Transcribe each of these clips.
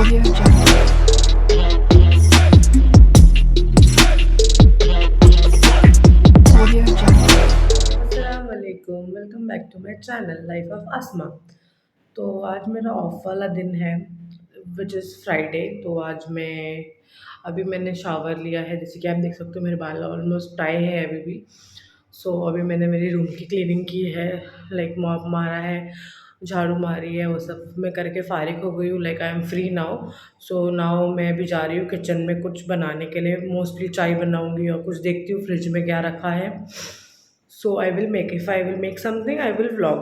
Audio Jungle. Audio Jungle. असलकुम, welcome back to my channel life of Asma. तो आज मेरा ऑफ वाला दिन है विच इज़ फ्राइडे। तो आज मैंने शावर लिया है, जैसे कि आप देख सकते हो मेरे बाल ऑलमोस्ट टाई है अभी भी। अभी मैंने मेरी रूम की क्लीनिंग की है, लाइक मॉप मारा है, झाड़ू मारी है, वो सब मैं करके फ़ारिग हो गई हूँ। Like I am free now. Now मैं अभी जा रही हूँ किचन में कुछ बनाने के लिए, मोस्टली चाय बनाऊँगी और कुछ देखती हूँ फ्रिज में क्या रखा है। I will make, if I will make something I will vlog.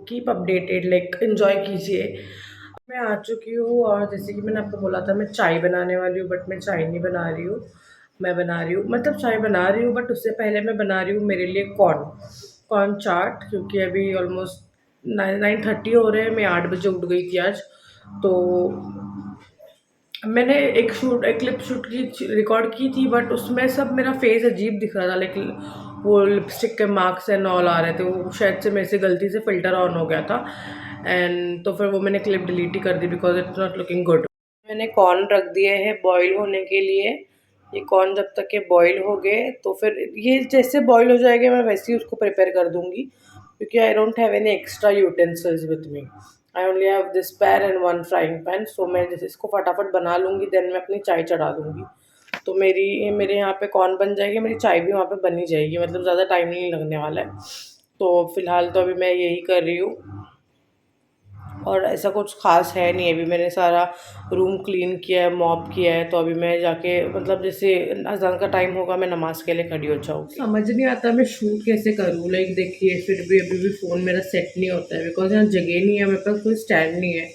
Keep updated, like enjoy कीजिए। मैं आ चुकी हूँ और जैसे कि मैंने आपको बोला था मैं चाय बनाने वाली हूँ, बट मैं चाय नहीं बना रही हूँ। मैं बना रही हूँ, मतलब चाय बना रही हूँ, बट उससे पहले मैं बना रही हूँ मेरे लिए कॉर्न कॉर्न चाट, क्योंकि अभी ऑलमोस्ट 9:30 हो रहे हैं। मैं 8 बजे उठ गई थी आज। तो मैंने एक क्लिप शूट की रिकॉर्ड की थी, बट उसमें सब मेरा फेस अजीब दिख रहा था, लेकिन वो लिपस्टिक के मार्क्स एंड ऑल आ रहे थे। वो शायद से मेरे से गलती से फ़िल्टर ऑन हो गया था, एंड तो फिर वो मैंने क्लिप डिलीट ही कर दी because it's not looking good. मैंने कॉर्न रख दिए हैं बॉईल होने के लिए। ये कॉर्न जब तक के बॉईल हो गए तो फिर ये जैसे बॉईल हो जाएगा मैं वैसे ही उसको प्रिपेयर कर दूँगी, क्योंकि I don't have any extra utensils with me. I only have this pan and one frying pan. मैं जैसे इसको फटाफट बना लूँगी, देन मैं अपनी चाय चढ़ा दूँगी। तो मेरे यहाँ पे कॉर्न बन जाएगी, मेरी चाय भी वहाँ पे बनी जाएगी, मतलब ज़्यादा टाइम नहीं लगने वाला है। तो फ़िलहाल तो अभी मैं यही कर रही हूँ, और ऐसा कुछ ख़ास है नहीं। अभी मैंने सारा रूम क्लीन किया है, मॉप किया है, तो अभी मैं जाके, मतलब जैसे अज़ान का टाइम होगा मैं नमाज़ के लिए खड़ी हो जाऊँगी। समझ नहीं आता मैं शूट कैसे करूँ। लाइक देखिए, फिर भी अभी भी फ़ोन मेरा सेट नहीं होता है बिकॉज़ यहाँ जगह नहीं है, मेरे पास कोई स्टैंड नहीं है।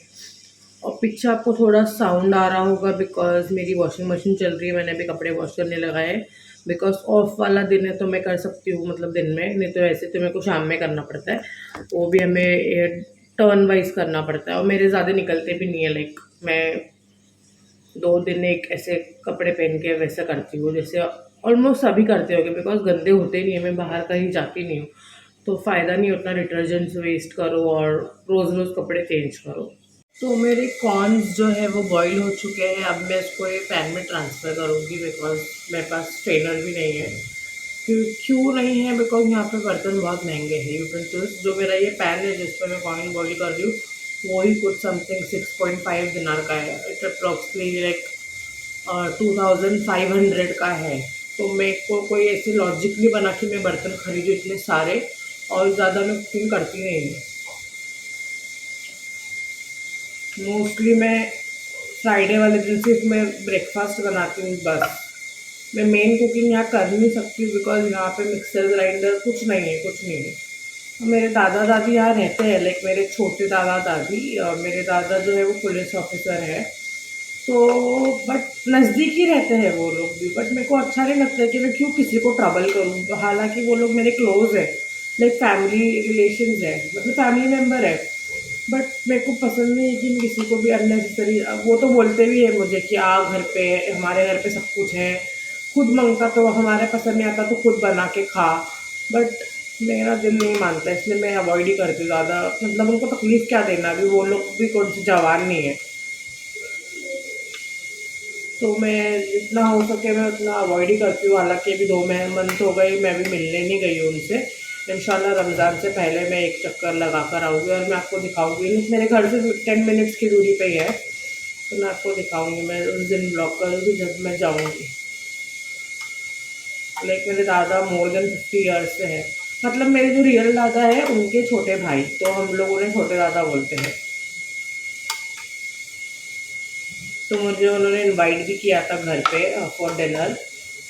और पीछे आपको थोड़ा साउंड आ रहा होगा बिकॉज़ मेरी वॉशिंग मशीन चल रही है, मैंने अभी कपड़े वॉश करने लगाए हैं। बिकॉज़ ऑफ वाला दिन है तो मैं कर सकती हूँ, मतलब दिन में, नहीं तो ऐसे तो मेरे को शाम में करना पड़ता है। वो भी हमें टर्न वाइज़ करना पड़ता है, और मेरे ज़्यादा निकलते भी नहीं है। लाइक मैं 2 दिन एक ऐसे कपड़े पहन के वैसा करती हूँ, जैसे ऑलमोस्ट सभी करते होंगे बिकॉज़ गंदे होते नहीं हैं, मैं बाहर कहीं जाती नहीं हूँ। तो फ़ायदा नहीं उतना डिटर्जेंट्स वेस्ट करो और रोज़-रोज़ कपड़े चेंज करो। तो मेरे कॉर्न्स जो है वो बॉईल हो चुके हैं। अब मैं इसको एक पैन में ट्रांसफ़र करूँगी बिकॉज़ मेरे पास स्ट्रेनर भी नहीं है। क्यों नहीं है? बिकॉज़ यहाँ पे बर्तन बहुत महँगे हैं, यूटेंसिल्स। जो मेरा ये पैन है जिस पे मैं कॉर्न बॉईल कर रही हूँ, वो ही कुछ समथिंग 6.5 दिनार का है। इट्स अप्रॉक्सिमेटली लाइक 2500 का है। तो मेरे को कोई ऐसी लॉजिक नहीं बना कि मैं बर्तन खरीदूँ इतने सारे, और ज़्यादा मैं कुकिंग करती नहीं हूँ। मोस्टली मैं फ्राइडे वाले दिन सिर्फ मैं ब्रेकफास्ट बनाती हूँ बस। मैं मेन कुकिंग यहाँ कर नहीं सकती हूँ बिकॉज़ यहाँ पे मिक्सर ग्राइंडर कुछ नहीं है, कुछ नहीं है। मेरे दादा दादी यहाँ रहते हैं, लाइक मेरे छोटे दादा दादी, और मेरे दादा जो है वो पुलिस ऑफिसर है। तो बट नज़दीक ही रहते हैं वो लोग भी, बट मेरे को अच्छा नहीं लगता है कि मैं क्यों किसी को ट्रबल करूँ। तो हालांकि वो लोग मेरे क्लोज है, लाइक फैमिली रिलेशंस है, मतलब फैमिली मेम्बर है, बट मेरे को पसंद नहीं है कि मैं किसी को भी अननेसेसरी। वो तो बोलते भी है मुझे कि आ घर पे, हमारे घर पे सब कुछ है, खुद मंगता तो हमारे पसंद नहीं आता तो खुद बना के खा। बट मेरा दिल नहीं मानता, इसलिए मैं अवॉइड ही करती हूँ ज़्यादा। मतलब उनको तकलीफ़ क्या देना, अभी वो लोग भी कौन से जवान नहीं है। तो मैं जितना हो सके मैं उतना अवॉइड ही करती हूँ। हालांकि अभी 2 मंथ हो गए मैं अभी मिलने नहीं गई हूँ उनसे। इंशाल्लाह रमज़ान से पहले मैं एक चक्कर लगा कर आऊँगी और मैं आपको दिखाऊंगी। मेरे घर से 10 मिनट्स की दूरी पे ही है, तो मैं आपको दिखाऊंगी। मैं उस दिन ब्लॉग करूँगी जब मैं जाऊँगी। लाइक मेरे दादा मोर देन 50 ईयर्स से है, मतलब मेरे जो रियल दादा है उनके छोटे भाई, तो हम लोग उन्हें छोटे दादा बोलते हैं। तो मुझे उन्होंने इनवाइट भी किया था घर पे फॉर डिनर।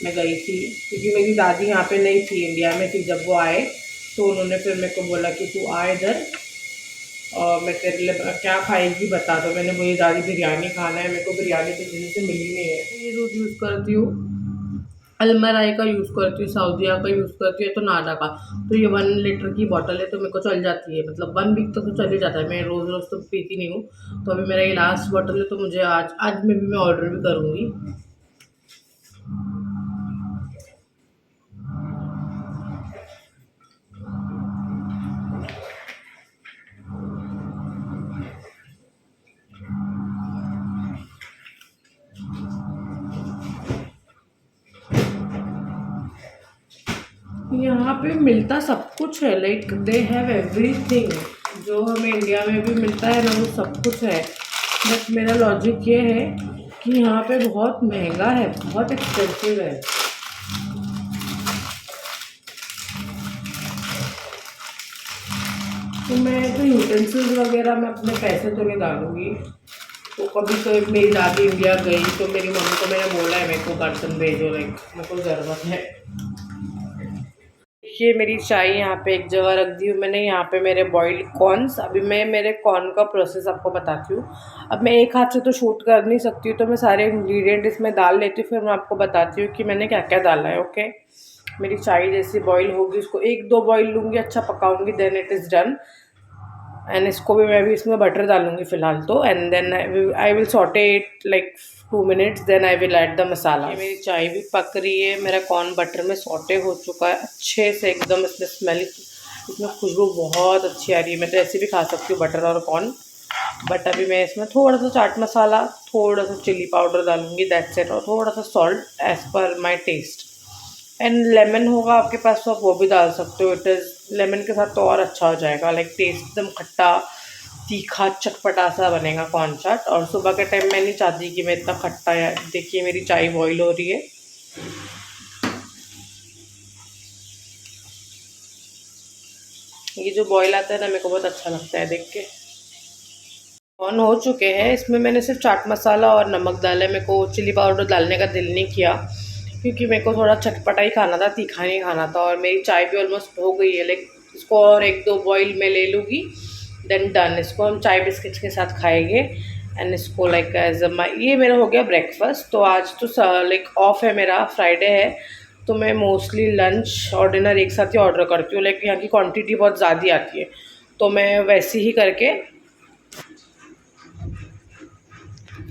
मैं गई थी क्योंकि मेरी दादी यहाँ पे नहीं थी, इंडिया में थी जब वो आए। तो उन्होंने फिर मेरे को बोला कि तू आ इधर और मैं तेरे लिए क्या खाएगी बता। तो मैंने बोली दादी बिरयानी खाना है, मेरे को बिरयानी तो दिन से मिली नहीं है। मैं ये दूध यूज़ करती हूँ, अलमराई का यूज़ करती हूँ, सऊदिया का यूज़ करती हूँ, तो नाडा का। तो ये 1 लीटर की बॉटल है तो मेरे को चल जाती है, मतलब 1 वीक तक तो चल ही जाता है। मैं रोज़ रोज़ तो पीती नहीं हूँ। तो अभी मेरा ये लास्ट बॉटल है, तो मुझे आज आज में भी मैं ऑर्डर भी करूँगी। यहाँ पे मिलता सब कुछ है, लाइक दे हैव एवरीथिंग। जो हमें इंडिया में भी मिलता है ना, वो सब कुछ है। बट मेरा लॉजिक ये है कि यहाँ पे बहुत महंगा है, बहुत एक्सपेंसिव है। तो मैं तो यूटेंसिल्स वगैरह में अपने पैसे तो नहीं डालूंगी। तो कभी तो मेरी दादी इंडिया गई तो मेरी मम्मी को मैंने बोला है मेरे को बर्तन भेजो, लाइक मेरे को ज़रूरत है। देखिए मेरी चाय यहाँ पे एक जगह रख दी हूँ मैंने। यहाँ पे मेरे बॉइल्ड कॉर्न्स, अभी मैं मेरे कॉर्न का प्रोसेस आपको बताती हूँ। अब मैं एक हाथ से तो शूट कर नहीं सकती हूँ, तो मैं सारे इंग्रेडिएंट इसमें डाल लेती हूँ, फिर मैं आपको बताती हूँ कि मैंने क्या क्या डाला है। ओके, मेरी चाय जैसी बॉईल होगी, उसको एक दो बॉईल लूँगी, अच्छा पकाऊंगी, then it is done. And इसको भी मैं भी इसमें बटर डालूंगी फ़िलहाल तो। And then I will saute it like 2 minutes, then I will add the masala. ये मेरी चाय भी पक रही है, मेरा कॉर्न बटर में सॉटे हो चुका है अच्छे से एकदम। इसमें स्मेल, इसमें खुशबू बहुत अच्छी आ रही है। मैं तो ऐसे भी खा सकती हूँ बटर और कॉर्न, बट अभी मैं इसमें थोड़ा सा चाट मसाला, थोड़ा सा चिली पाउडर डालूंगी, दैट्स इट। और थोड़ा सा salt as per my test. And lemon होगा आपके पास तो आप वो भी डाल सकते हो। इट इज़ लेमन के साथ तो और अच्छा हो जाएगा, लाइक टेस्ट एकदम खट्टा तीखा चटपटा सा बनेगा कॉर्न चाट। और सुबह के टाइम मैं नहीं चाहती कि मैं इतना खट्टा है। देखिए मेरी चाय बॉईल हो रही है। ये जो बॉईल आता है ना, मेरे को बहुत अच्छा लगता है देख के। ऑन हो चुके हैं, इसमें मैंने सिर्फ चाट मसाला और नमक डाला है। मेरे को चिली पाउडर डालने का दिल नहीं किया, क्योंकि मेरे को थोड़ा चटपटा ही खाना था, तीखा नहीं खाना था। और मेरी चाय भी ऑलमोस्ट हो गई है, लाइक इसको और एक दो बॉईल में ले लूँगी, देन डन। इसको हम चाय बिस्किट्स के साथ खाएंगे। एंड इसको लाइक एज ये मेरा हो गया ब्रेकफास्ट। तो आज तो लाइक ऑफ है मेरा, फ्राइडे है, तो मैं मोस्टली लंच और डिनर एक साथ ही ऑर्डर करती हूँ। लाइक यहाँ की क्वांटिटी बहुत ज़्यादा आती है, तो मैं वैसे ही करके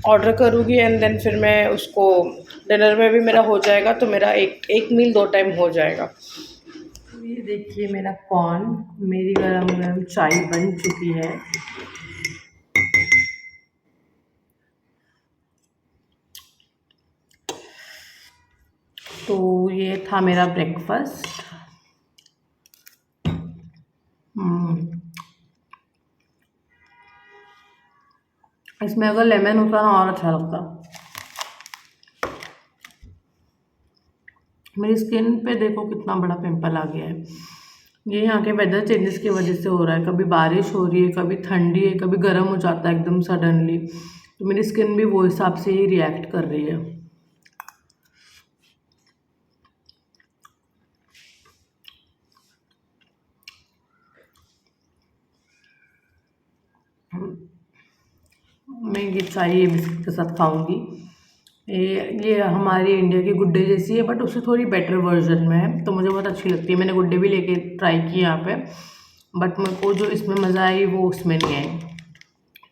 ऑर्डर करूँगी। एंड देन फिर मैं उसको डिनर में भी मेरा हो जाएगा, तो मेरा एक एक मील 2 टाइम हो जाएगा। ये देखिए मेरा कॉर्न, मेरी गरम गरम चाय बन चुकी है। तो ये था मेरा ब्रेकफास्ट। इसमें अगर लेमन होता ना और अच्छा लगता। मेरी स्किन पे देखो कितना बड़ा पिंपल आ गया है। ये यहाँ के वेदर चेंजेस की वजह से हो रहा है। कभी बारिश हो रही है, कभी ठंडी है, कभी गर्म हो जाता है एकदम सडनली। तो मेरी स्किन भी वो हिसाब से ही रिएक्ट कर रही है। मैं ये चाय ये बिस्किट के साथ खाऊंगी। ये हमारी इंडिया की गुड डे जैसी है, बट उससे थोड़ी बेटर वर्जन में है, तो मुझे बहुत अच्छी लगती है। मैंने गुड डे भी लेके ट्राई की यहाँ पे, बट मेरे को जो इसमें मज़ा आई वो उसमें नहीं आई।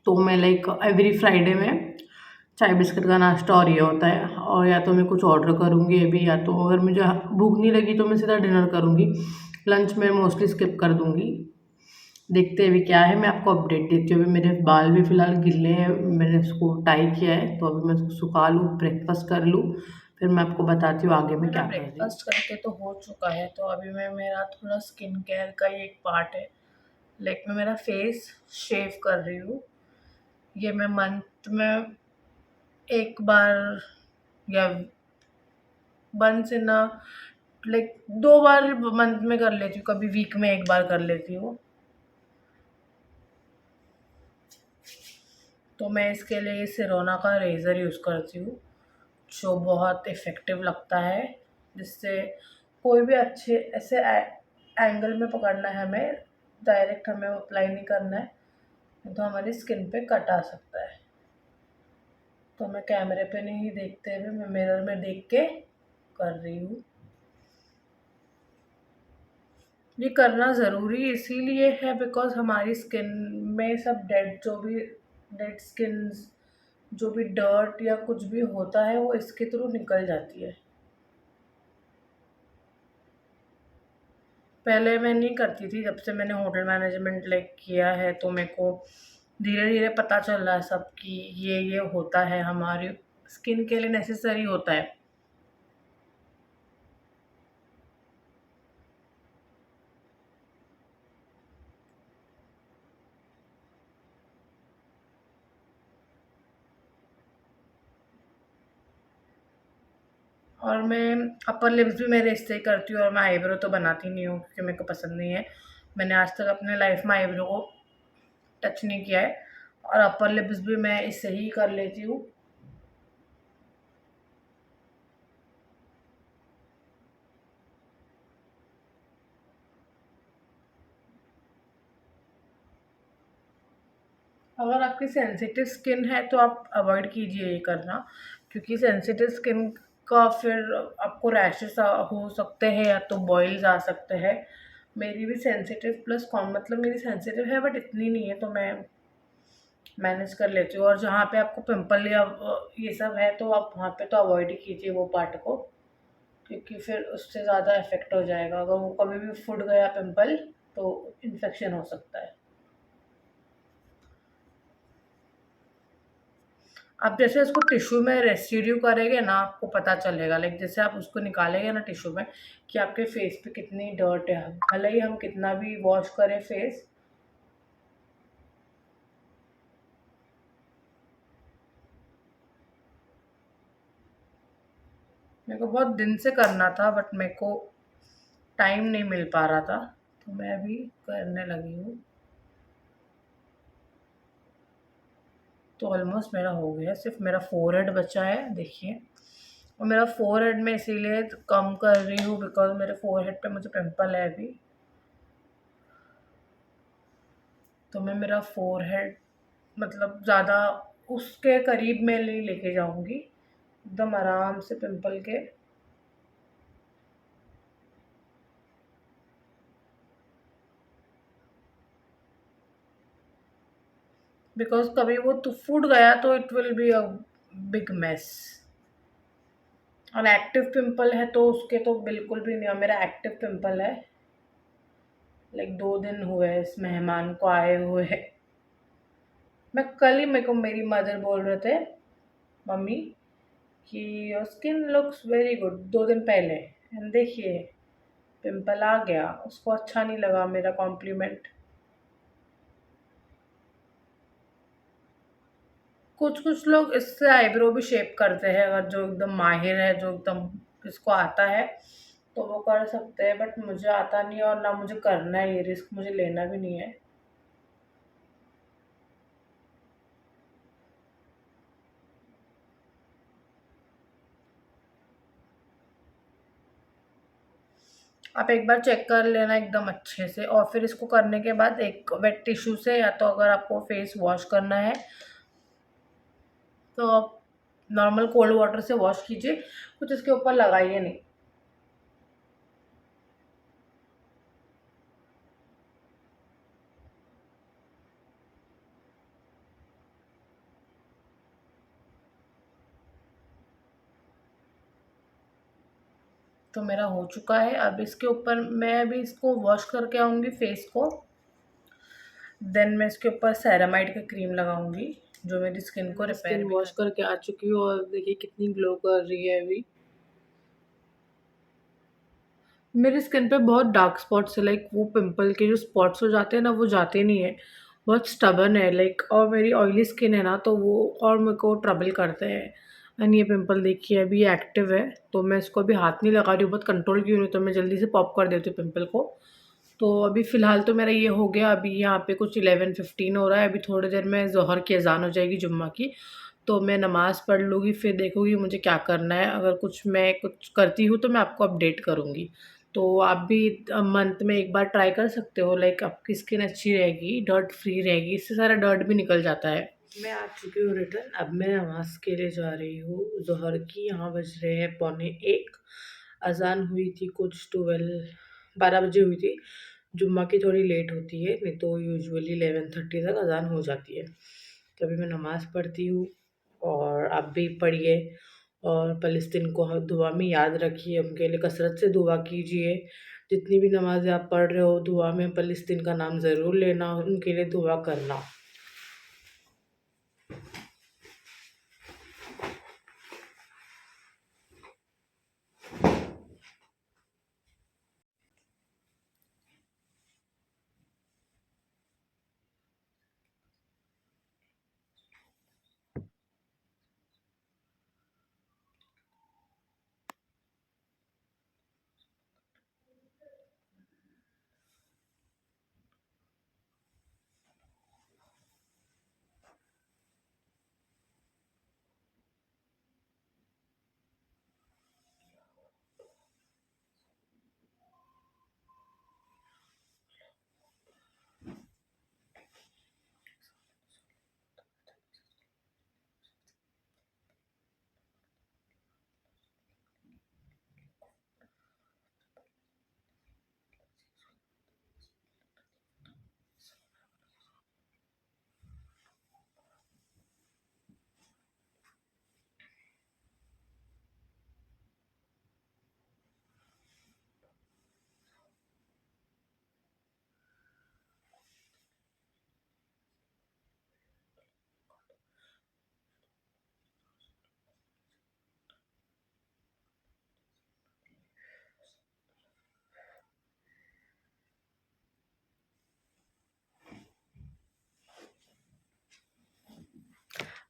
तो मैं लाइक एवरी फ्राइडे में चाय बिस्किट का नाश्ता और ये होता है। और या तो मैं कुछ ऑर्डर करूँगी अभी, या तो अगर मुझे भूख नहीं लगी तो मैं सीधा डिनर करूँगी। लंच में मोस्टली स्किप कर दूँगी। देखते हैं अभी क्या है, मैं आपको अपडेट देती हूँ। अभी मेरे बाल भी फ़िलहाल गिले हैं, मैंने उसको टाई किया है, तो अभी मैं उसको सुखा लूँ, ब्रेकफास्ट कर लूँ, फिर मैं आपको बताती हूँ आगे मैं क्या कर रही हूँ। ब्रेकफास्ट करके तो हो चुका है, तो अभी मैं मेरा थोड़ा स्किन केयर का ही एक पार्ट है, लाइक मैं मेरा फेस शेव कर रही हूँ। ये मैं मंथ में एक बार या वंस इन लाइक 2 बार मंथ में कर लेती हूँ, कभी वीक में एक बार कर लेती हूँ। तो मैं इसके लिए सिरोना का रेज़र यूज़ करती हूँ, जो बहुत इफ़ेक्टिव लगता है, जिससे कोई भी अच्छे ऐसे एंगल में पकड़ना है हमें, डायरेक्ट हमें अप्लाई नहीं करना है, तो हमारी स्किन पे कट आ सकता है। तो मैं कैमरे पे नहीं देखते हुए मैं मिरर में देख के कर रही हूँ। ये करना ज़रूरी इसीलिए है बिकॉज़ हमारी स्किन में सब डेड स्किन्स, जो भी डर्ट या कुछ भी होता है वो इसके थ्रू निकल जाती है। पहले मैं नहीं करती थी, जब से मैंने होटल मैनेजमेंट लाइक किया है तो मेरे को धीरे धीरे पता चल रहा है सब कि ये होता है, हमारी स्किन के लिए नेसेसरी होता है। और मैं अपर लिप्स भी मेरे इससे ही करती हूँ, और मैं आईब्रो तो बनाती नहीं हूँ क्योंकि मेरे को पसंद नहीं है। मैंने आज तक अपने लाइफ में आईब्रो को टच नहीं किया है, और अपर लिप्स भी मैं इससे ही कर लेती हूँ। अगर आपकी सेंसिटिव स्किन है तो आप अवॉइड कीजिए ये करना, क्योंकि सेंसिटिव स्किन का फिर आपको रैशेस हो सकते हैं या तो बॉइल्स आ सकते हैं। मेरी भी सेंसिटिव प्लस कॉम मतलब मेरी सेंसिटिव है बट इतनी नहीं है, तो मैं मैनेज कर लेती हूँ। और जहाँ पे आपको पिंपल या ये सब है तो आप वहाँ पे तो अवॉइड ही कीजिए वो पार्ट को, क्योंकि फिर उससे ज़्यादा इफेक्ट हो जाएगा। अगर वो कभी भी फूट गया पिंपल तो इन्फेक्शन हो सकता है। आप जैसे उसको टिश्यू में रेसिड्यू करेंगे ना, आपको पता चलेगा, लाइक जैसे आप उसको निकालेंगे ना टिश्यू में, कि आपके फेस पे कितनी डर्ट है। भले ही हम कितना भी वॉश करें फेस। मेरे को बहुत दिन से करना था बट मेरे को टाइम नहीं मिल पा रहा था, तो मैं अभी करने लगी हूँ। तो ऑलमोस्ट मेरा हो गया, सिर्फ मेरा फोरहेड बचा है, देखिए। और मेरा फोरहेड में इसीलिए कम कर रही हूँ बिकॉज मेरे फोरहेड पे मुझे पिंपल है अभी। तो मैं मेरा फोरहेड मतलब ज़्यादा उसके करीब में नहीं लेके जाऊँगी, एकदम आराम से पिंपल के। बिकॉज कभी वो तो फूट गया तो it will be a big mess. और एक्टिव पिंपल है तो उसके तो बिल्कुल भी नहीं। और मेरा एक्टिव पिंपल है, लाइक 2 दिन हुए इस मेहमान को आए हुए। मैं कल ही, मेरे को मेरी मदर बोल रहे थे, मम्मी, कि your skin looks very good, 2 दिन पहले। एंड देखिए पिंपल आ गया। उसको अच्छा नहीं लगा मेरा कॉम्प्लीमेंट। कुछ कुछ लोग इससे आईब्रो भी शेप करते हैं, अगर जो एकदम माहिर है, जो एकदम जिसको आता है तो वो कर सकते हैं, बट मुझे आता नहीं है और ना मुझे करना है, ये रिस्क मुझे लेना भी नहीं है। आप एक बार चेक कर लेना एकदम अच्छे से, और फिर इसको करने के बाद एक वेट टिश्यू से, या तो अगर आपको फेस वॉश करना है तो आप नॉर्मल कोल्ड वाटर से वॉश कीजिए, कुछ इसके ऊपर लगाइए नहीं। तो मेरा हो चुका है। अब इसके ऊपर मैं अभी इसको वॉश करके आऊँगी फेस को, देन मैं इसके ऊपर सेरामाइड का क्रीम लगाऊंगी जो मेरी स्किन को रिपेयर स्किन वॉश करके आ चुकी हूँ, और देखिए कितनी ग्लो कर रही है अभी। मेरी स्किन पे बहुत डार्क स्पॉट्स है, लाइक वो पिंपल के जो स्पॉट्स हो जाते हैं ना, वो जाते नहीं है। बहुत स्टबर्न है लाइक, और मेरी ऑयली स्किन है ना, तो वो और मेरे को ट्रबल करते हैं। एंड ये पिंपल देखिए अभी एक्टिव है, तो मैं इसको अभी हाथ नहीं लगा रही हूँ, बहुत कंट्रोल की हूँ, तो मैं जल्दी से पॉप कर देती हूँ पिंपल को। तो अभी फ़िलहाल तो मेरा ये हो गया। अभी यहाँ पे कुछ 11:15 हो रहा है। अभी थोड़ी देर में ज़ोहर की अज़ान हो जाएगी जुम्मा की, तो मैं नमाज़ पढ़ लूँगी, फिर देखूँगी मुझे क्या करना है। अगर कुछ मैं कुछ करती हूँ तो मैं आपको अपडेट करूँगी। तो आप भी मंथ में एक बार ट्राई कर सकते हो, लाइक आपकी स्किन अच्छी रहेगी, डर्ट फ्री रहेगी, इससे सारा डर्ट भी निकल जाता है। मैं आ चुकी हूँ रिटर्न। अब मैं नमाज़ के लिए जा रही हूँ ज़ोहर की। यहाँ बज रहे हैं 12:45। अज़ान हुई थी कुछ 12 बजे हुई थी। जुम्मा की थोड़ी लेट होती है, नहीं तो यूजुअली 11:30 तक अज़ान हो जाती है। तो अभी मैं नमाज़ पढ़ती हूँ, और आप भी पढ़िए, और फ़लस्तीन को दुआ में याद रखिए, उनके लिए कसरत से दुआ कीजिए। जितनी भी नमाज़ें आप पढ़ रहे हो, दुआ में फ़लस्तीन का नाम ज़रूर लेना, उनके लिए दुआ करना।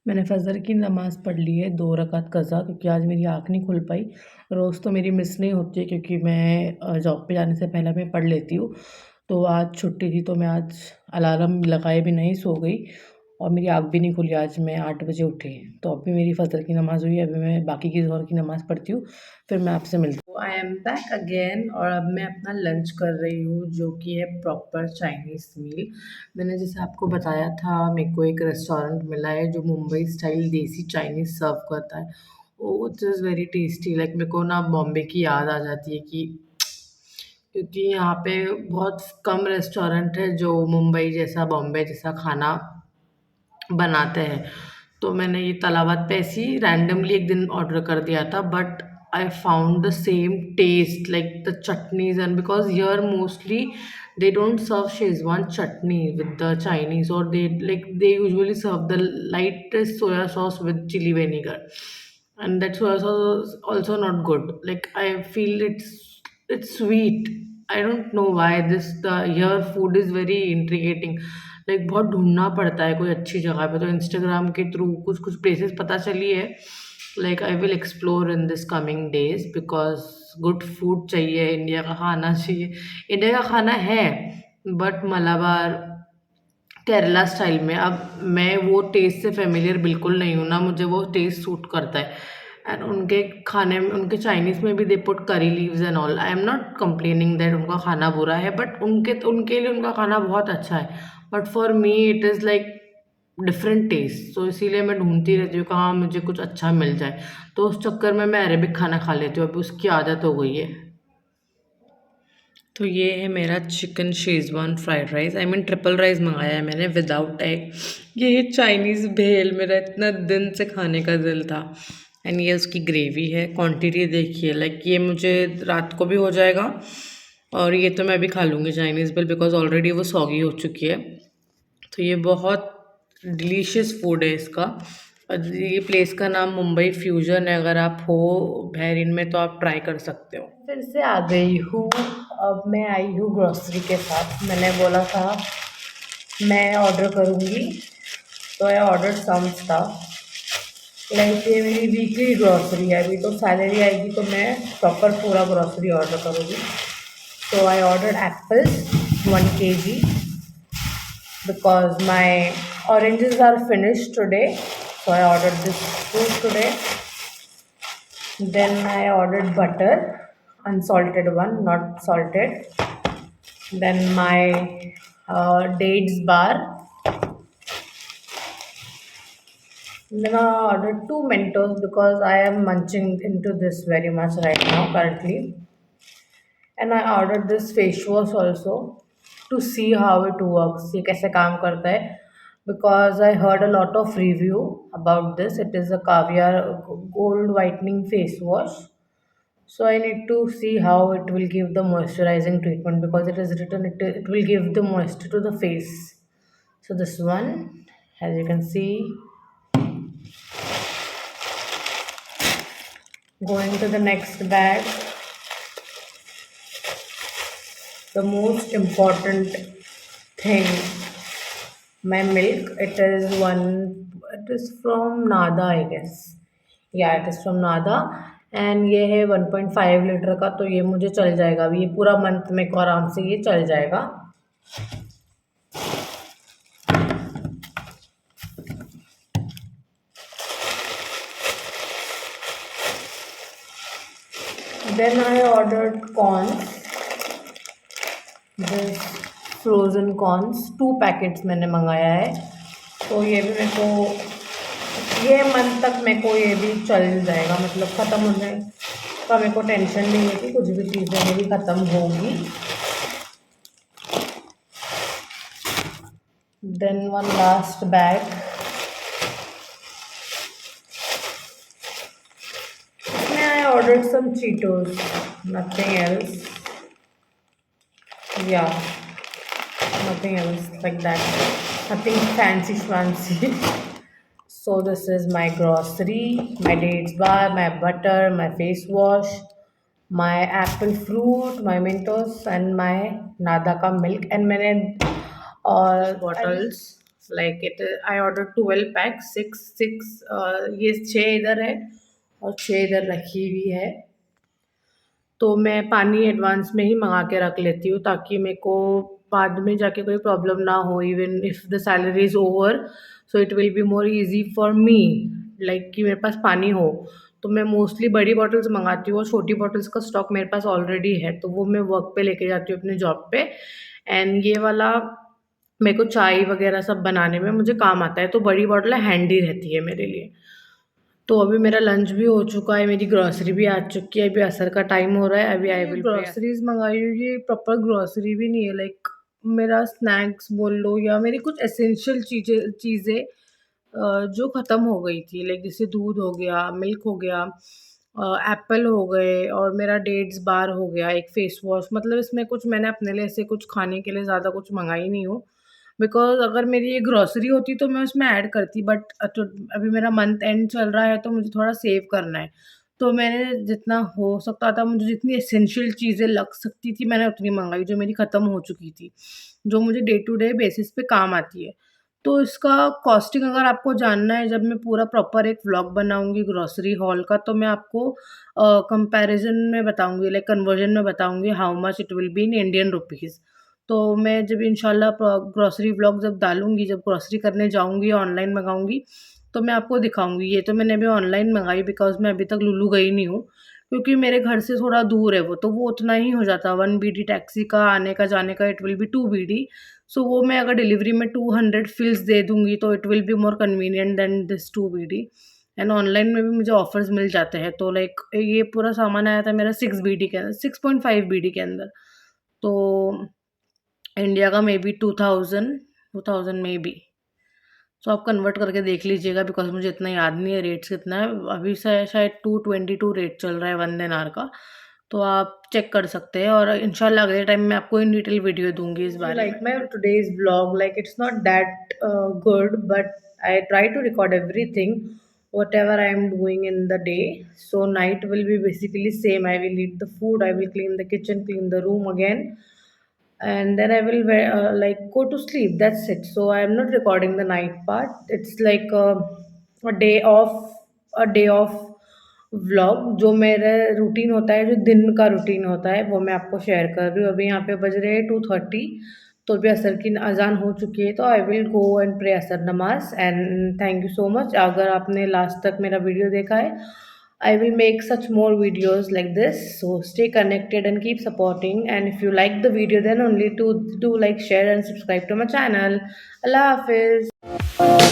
मैंने फजर की नमाज़ पढ़ ली है 2 रकात कज़ा, क्योंकि आज मेरी आँख नहीं खुल पाई। रोज़ तो मेरी मिस नहीं होती है, क्योंकि मैं जॉब पे जाने से पहले मैं पढ़ लेती हूँ। तो आज छुट्टी थी, तो मैं आज अलार्म लगाए भी नहीं सो गई, और मेरी आँख भी नहीं खुली। आज मैं 8 बजे उठी, तो अभी मेरी फजर की नमाज़ हुई है। अभी मैं बाकी की ज़ोहर की नमाज़ पढ़ती हूँ, फिर मैं आपसे मिलती हूँ। आई एम बैक अगेन, और अब मैं अपना लंच कर रही हूँ, जो कि है प्रॉपर चाइनीज़ मील। मैंने जैसे आपको बताया था, मेरे को एक रेस्टोरेंट मिला है जो मुंबई स्टाइल देसी चाइनीज़ सर्व करता है। It is very tasty. Like मेरे को ना बॉम्बे की याद आ जाती है, क्योंकि यहाँ पे बहुत कम रेस्टोरेंट है जो मुंबई जैसा, बॉम्बे जैसा खाना बनाते हैं। तो मैंने ये तलावत पे ऐसे ही रैंडमली एक दिन ऑर्डर कर दिया था, but I found the same taste, like the chutneys, and because here mostly they don't serve Szechuan chutney with the Chinese, or they usually serve the lightest soya sauce with chili vinegar, and that soya sauce is also not good. Like I feel it's sweet. I don't know why this the here food is very intriguing. Like बहुत ढूंढना पड़ता है कोई अच्छी जगह पे, तो Instagram के थ्रू कुछ कुछ प्लेसेस पता चली है। Like I will explore in this coming days, because good food चाहिए, इंडिया का खाना चाहिए। इंडिया का खाना है, बट मलाबार केरला स्टाइल में। अब मैं वो टेस्ट से फेमिलियर बिल्कुल नहीं हूँ ना, मुझे वो टेस्ट सूट करता है। एंड उनके खाने में, उनके चाइनीज़ में भी they put curry leaves and all. I am not complaining that उनका खाना बुरा है, बट उनके लिए उनका खाना बहुत अच्छा है। But for me it is like different taste, तो इसीलिए मैं ढूंढती रहती हूँ कहाँ मुझे कुछ अच्छा मिल जाए। तो उस चक्कर में मैं अरेबिक खाना खा लेती हूँ, अभी उसकी आदत हो गई है। तो ये है मेरा chicken schezwan fried rice, I mean triple rice मंगाया है मैंने विदाउट एग। ये चाइनीज़ भेल मेरा इतना दिन से खाने का दिल था। एंड ये उसकी ग्रेवी है, क्वांटिटी देखिए, लाइक ये मुझे रात को भी हो जाएगा, और ये तो मैं अभी खा लूँगी चाइनीज़ भेल, बिकॉज ऑलरेडी वो सॉगी हो चुकी है। तो ये बहुत डिलीशियस फूड है इसका। और ये प्लेस का नाम मुंबई फ्यूजन है, अगर आप हो बहरीन में तो आप ट्राई कर सकते हो। फिर से आ गई हूँ, अब मैं आई हूँ ग्रॉसरी के साथ। मैंने बोला था मैं ऑर्डर करूँगी, तो I order some stuff. Like ये मेरी वीकली ग्रॉसरी है, अभी तो सैलरी आएगी तो मैं प्रॉपर पूरा ग्रॉसरी ऑर्डर करूँगी। तो I order apples 1 kg, because my oranges are finished today, so I ordered this fruit today. Then I ordered butter, unsalted one, not salted. Then my dates bar. Then I ordered 2 Mentos, because I am munching into this very much right now currently. And I ordered this face wash also, to see how it works, ये कैसे काम करता है, because I heard a lot of review about this. It is a caviar gold whitening face wash, so I need to see how it will give the moisturizing treatment, because it is written it will give the moisture to the face. So this one, as you can see, going to the next bag, the most important thing, my milk. It is from Nada, I guess. Yeah, it is from Nada, and ये है 1.5 litre का, तो ये मुझे चल जाएगा अभी, ये पूरा मंथ मेरे को आराम से ये चल जाएगा। Then I ordered corns, this frozen corns 2 packets मैंने मंगाया है। तो ये भी मेरे को ये मंथ तक मेरे को ये भी चल जाएगा, मतलब ख़त्म होने का मेरे को टेंशन नहीं है कि कुछ भी चीज़ें मेरी ख़त्म होगी। देन वन लास्ट बैग, इसमें I ordered some Cheetos, nothing else. Yeah, nothing else like that, nothing fancy. So this is my grocery, my dates bar, my butter, my face wash, my apple fruit, my Mentos, and my Nada का milk, and मैंने और bottles like it I order 12 pack, six six, ये 6 इधर है और 6 इधर रखी हुई है। तो मैं पानी एडवांस में ही मंगा के रख लेती हूँ ताकि मेरे को बाद में जाके कोई प्रॉब्लम ना हो, even if the salary is over, so it will be more easy for me, like कि मेरे पास पानी हो। तो मैं मोस्टली बड़ी बॉटल्स मंगाती हूँ और छोटी बॉटल्स का स्टॉक मेरे पास ऑलरेडी है, तो वो मैं वर्क पे लेके जाती हूँ अपने जॉब पे। एंड ये वाला मेरे को चाय वगैरह सब बनाने में मुझे काम आता है, तो बड़ी बॉटल हैंडी रहती है मेरे लिए। तो अभी मेरा लंच भी हो चुका है, मेरी ग्रॉसरी भी आ चुकी है, अभी असर का टाइम हो रहा है, अभी आई विल ग्रॉसरीज मंगाई हुई, ये प्रॉपर ग्रॉसरी भी नहीं है, लाइक मेरा स्नैक्स बोल लो या मेरी कुछ एसेंशियल चीज़ें जो ख़त्म हो गई थी, लाइक जैसे दूध हो गया, मिल्क हो गया, एप्पल हो गए और मेरा डेट्स बार हो गया, एक फेस वॉश, मतलब इसमें कुछ मैंने अपने लिए ऐसे कुछ खाने के लिए ज़्यादा कुछ मंगाई नहीं हूँ। बिकॉज़ अगर मेरी ये ग्रॉसरी होती तो मैं उसमें ऐड करती, बट तो अभी मेरा मंथ एंड चल रहा है तो मुझे थोड़ा सेव करना है। तो मैंने जितना हो सकता था, मुझे जितनी एसेंशियल चीज़ें लग सकती थी मैंने उतनी मँगाई जो मेरी ख़त्म हो चुकी थी, जो मुझे डे टू डे बेसिस पे काम आती है। तो इसका कॉस्टिंग अगर आपको जानना है, जब मैं पूरा प्रॉपर एक व्लॉग बनाऊँगी ग्रॉसरी हॉल का, तो मैं आपको कंपैरिज़न में बताऊँगी, लाइक कन्वर्जन में बताऊँगी how much it will be in Indian rupees. तो मैं जब इंशाल्लाह ग्रॉसरी व्लॉग जब डालूँगी, जब ग्रॉसरी करने जाऊँगी, ऑनलाइन मँगाऊँगी, तो मैं आपको दिखाऊँगी। ये तो मैंने अभी ऑनलाइन मँगाई बिकॉज़ मैं अभी तक लुलु गई नहीं हूँ, क्योंकि मेरे घर से थोड़ा दूर है वो, तो वो उतना ही हो जाता, 1 बीडी टैक्सी का आने का जाने का, इट विल बी 2 बीडी। सो वो मैं अगर डिलीवरी में 200 फिल्स दे दूँगी तो it will be more convenient than this 2 BD. And online में भी मुझे ऑफर्स मिल जाते हैं, तो लाइक ये पूरा सामान आया था मेरा 6 बीडी के अंदर, 6.5 बीडी के अंदर। तो इंडिया का मे बी 2000 मे बी। सो आप कन्वर्ट करके देख लीजिएगा बिकॉज़ मुझे इतना याद नहीं है रेट्स कितना है। अभी शायद 222 रेट चल रहा है 1 दिनार का। तो आप चेक कर सकते हैं और इंशाल्लाह अगले टाइम मैं आपको इन डिटेल वीडियो दूँगी इस बारे में। Like my today's vlog, like it's not that good, but I try to record everything whatever I am doing in the day. So night will be basically same. I will eat the food, I will clean the kitchen, clean the room again, and then I will like go to sleep. That's it. So I am not recording the night part. It's like a day off, a day off vlog, जो मेरा routine होता है, जो दिन का routine होता है, वो मैं आपको शेयर कर रही हूँ। अभी यहाँ पे बज रहे हैं 2:30, तो अभी असर की अजान हो चुकी है, तो I will go and pray असर नमाज। And thank you so much अगर आपने लास्ट तक मेरा वीडियो देखा है। I will make such more videos like this, so stay connected and keep supporting. And if you like the video, then only do like, share and subscribe to my channel. Allah Hafiz.